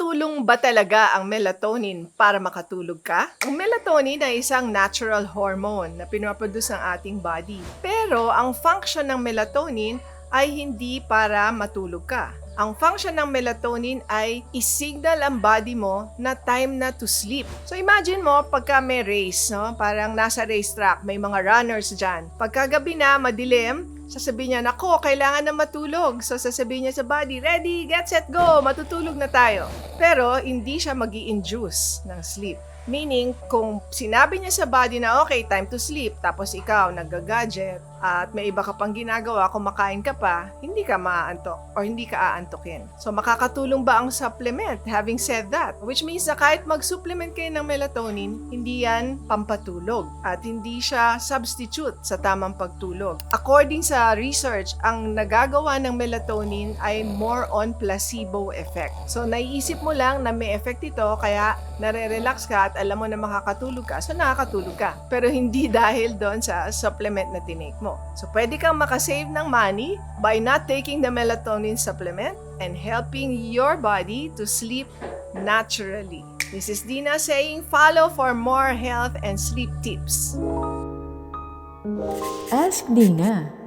Nakakatulong ba talaga ang melatonin para makatulog ka? Ang melatonin ay isang natural hormone na pinoproduce ng ating body. Pero ang function ng melatonin ay hindi para matulog ka. Ang function ng melatonin ay i-signal ang body mo na time na to sleep. So imagine mo pagka may race, no? Parang nasa racetrack, may mga runners dyan. Pagka gabi na, madilim, sasabihin niya, nako, kailangan na matulog. So sasabihin niya sa body, ready, get, set, go, matutulog na tayo. Pero hindi siya mag-i-induce ng sleep. Meaning, kung sinabi niya sa body na okay, time to sleep, tapos ikaw nagga-gadget at may iba ka pang ginagawa, kumakain ka pa, hindi ka maaantok or hindi ka aantokin. So makakatulong ba ang supplement? Having said that, which means na kahit mag-supplement kayo ng melatonin, hindi yan pampatulog at hindi siya substitute sa tamang pagtulog. According sa research, ang nagagawa ng melatonin ay more on placebo effect. So naiisip mo lang na may effect ito kaya nare-relax ka at alam mo na makakatulog ka, so nakakatulog ka. Pero hindi dahil doon sa supplement na tinake mo. So pwede kang makasave ng money by not taking the melatonin supplement and helping your body to sleep naturally. This is Dina saying follow for more health and sleep tips. Ask Dina.